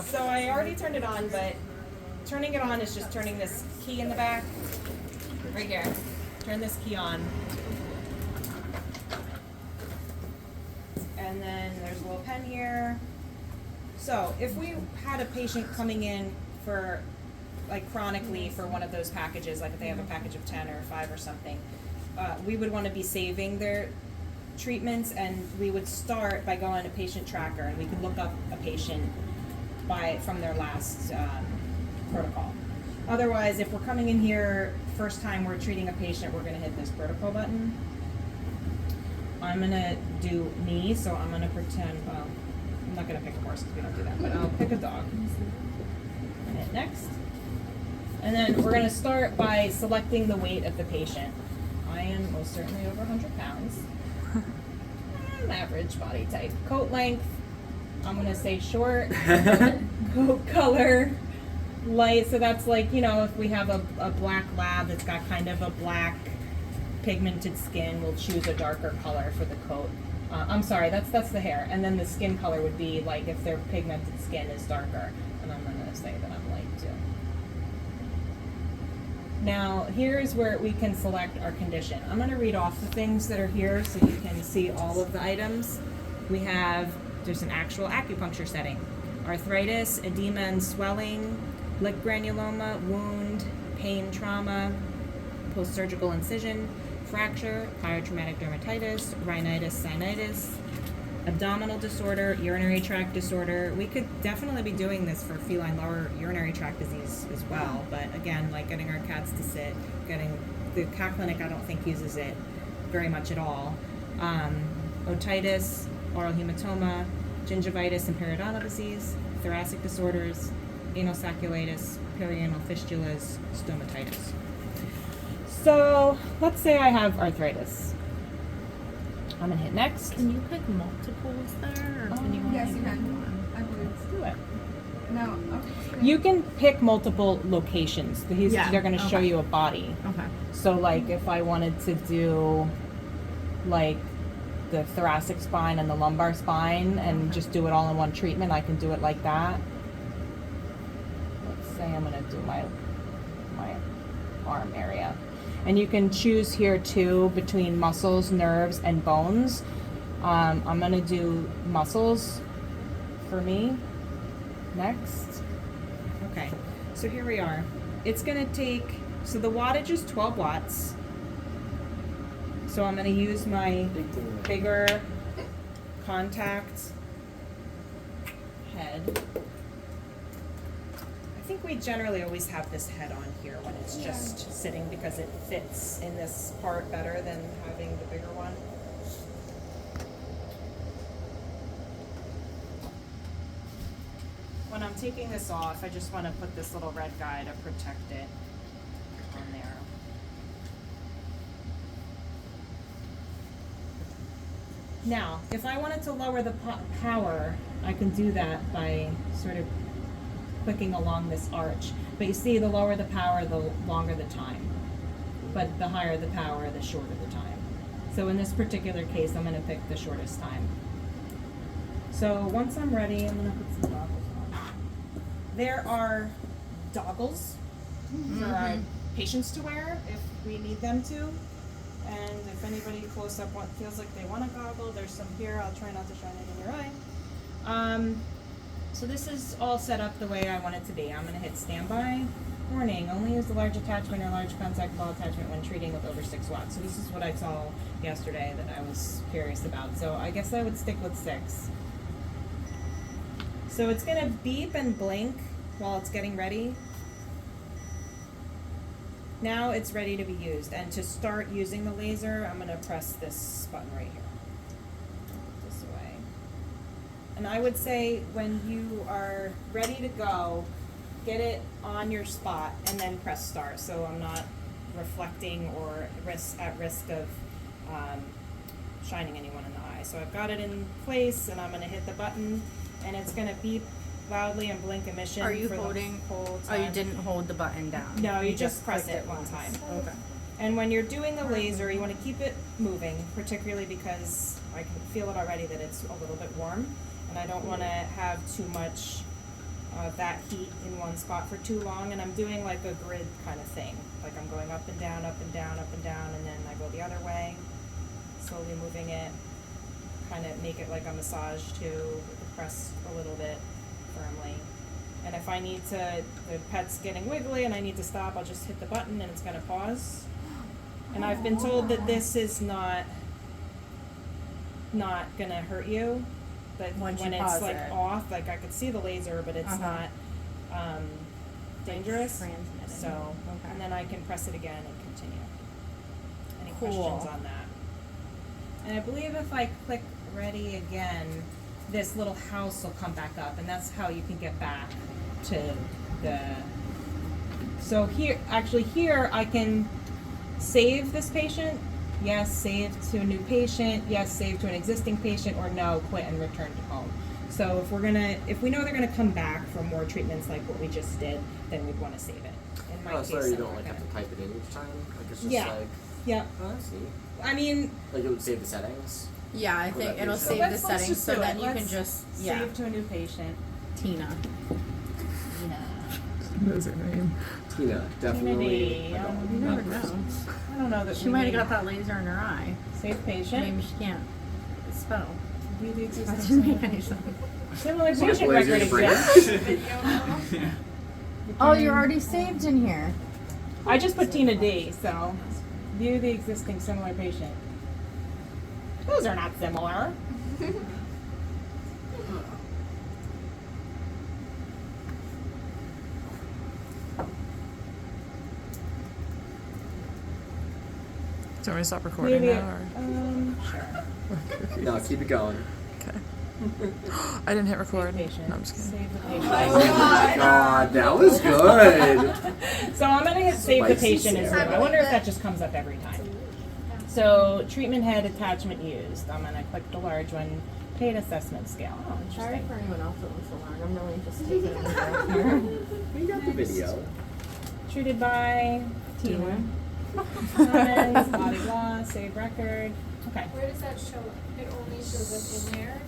So I already turned it on, but turning it on is just turning this key in the back, right here. Turn this key on. And then there's a little pen here. So if we had a patient coming in for, like chronically for one of those packages, like if they have a package of 10 or 5 or something, we would want to be saving their treatments, and we would start by going to patient tracker, and we could look up a patient from their last protocol. Otherwise, if we're coming in here first time we're treating a patient, we're going to hit this protocol button. I'm going to do me, so I'm going to pretend, well, I'm not going to pick a horse because we don't do that, but I'll pick a dog. And hit next. And then we're going to start by selecting the weight of the patient. I am most certainly over 100 pounds. I'm average body type. Coat length, I'm going to say short. Coat color, light. So that's like, you know, if we have a black lab that's got kind of a black pigmented skin, we'll choose a darker color for the coat. I'm sorry, that's the hair. And then the skin color would be like if their pigmented skin is darker. And I'm going to say that I'm light too. Now, here's where we can select our condition. I'm going to read off the things that are here so you can see all of the items. There's an actual acupuncture setting. Arthritis, edema and swelling, lick granuloma, wound, pain, trauma, post-surgical incision, fracture, pyotraumatic dermatitis, rhinitis, sinusitis, abdominal disorder, urinary tract disorder. We could definitely be doing this for feline lower urinary tract disease as well, but again, like getting our cats to sit, the cat clinic I don't think uses it very much at all. Otitis, oral hematoma, gingivitis and periodontal disease, thoracic disorders, anal sacculitis, perianal fistulas, stomatitis. So let's say I have arthritis. I'm gonna hit next. Can you pick multiples there, or can you only Yes, you pick can. one? I believe. Let's do it. No. Okay. You can pick multiple locations. They're gonna show Okay. you a body. Okay. So like if I wanted to do like the thoracic spine and the lumbar spine and just do it all in one treatment, I can do it like that. Let's say I'm gonna do my arm area. And you can choose here too between muscles, nerves, and bones. I'm gonna do muscles for me next. Okay, so here we are. It's gonna take, so the wattage is 12 watts. So I'm gonna use my bigger contact head. I think we generally always have this head on here when it's just sitting because it fits in this part better than having the bigger one. When I'm taking this off, I just want to put this little red guy to protect it on there. Now, if I wanted to lower the power, I can do that by sort of clicking along this arch. But you see, the lower the power, the longer the time. But the higher the power, the shorter the time. So in this particular case, I'm going to pick the shortest time. So once I'm ready, I'm going to put some goggles on. There are goggles for our patients to wear if we need them to. And if anybody close up feels like they want a goggle, there's some here. I'll try not to shine it in your eye. So this is all set up the way I want it to be. I'm going to hit standby. Warning, only use the large attachment or large contact ball attachment when treating with over 6 watts. So this is what I saw yesterday that I was curious about. So I guess I would stick with 6. So it's going to beep and blink while it's getting ready. Now it's ready to be used. And to start using the laser, I'm going to press this button right here. This way. And I would say when you are ready to go, get it on your spot and then press start, so I'm not reflecting or at risk of shining anyone in the eye. So I've got it in place, and I'm going to hit the button, and it's going to beep loudly and blink emission. Are you for holding? the whole Oh, you time. didn't hold the button down. No, you just press clicked it one once. time. Okay. And when you're doing the laser, you want to keep it moving, particularly because I can feel it already that it's a little bit warm, and I don't want to have too much of that heat in one spot for too long, and I'm doing like a grid kind of thing. Like I'm going up and down, up and down, up and down, and then I go the other way, slowly moving it, kind of make it like a massage too, press a little bit firmly. And if I need to, the pet's getting wiggly and I need to stop, I'll just hit the button and it's gonna pause. And I've been told that this is not gonna hurt you, but Once when you it's pause like it. off, like I could see the laser, but it's Uh-huh. not dangerous. Transmitting. So, Okay. and then I can press it again and continue. Any Cool. questions on that? And I believe if I click ready again, this little house will come back up, and that's how you can get back to the. So here, actually here, I can save this patient. Yes, save to a new patient. Yes, save to an existing patient, or no, quit and return to home. So if we know they're gonna come back for more treatments like what we just did, then we'd wanna save it. In my Oh, case, so you I'm don't not like have gonna- to type it in each time? Like it's just Yeah. like, Yeah, oh, I see. I mean, Like it would save the settings. Yeah, I Would think that be it'll so? save let's the settings just so do that it. you can Let's just save to a new patient. Tina. Knows her name. Tina, definitely. D. a dog, You not never a person. know. I don't know that She we might have need- got that laser in her eye. Save patient. Maybe she can't spell. View the That existing didn't make any sense. similar Smart patient boys record gonna bring exists. it. Oh, you're already saved in here. I just put Tina D, so view the existing similar patient. Those are not similar. Do you want me to stop recording Maybe. now? Sure. No, keep it going. Okay. I didn't hit record. Patient. No, I'm just kidding. Save the patient. Oh my god, that was good. So I'm gonna hit save the Spicy patient as Sarah. well. I wonder if that just comes up every time. So treatment head attachment used. I'm gonna click the large one. Paid assessment scale. Oh, Sorry interesting. for anyone else that wants to learn. I'm really just taking it over here. We got the video. Treated by Tina. Comments, blah blah blah, save record. Okay. Where does that show up? It only shows up in there?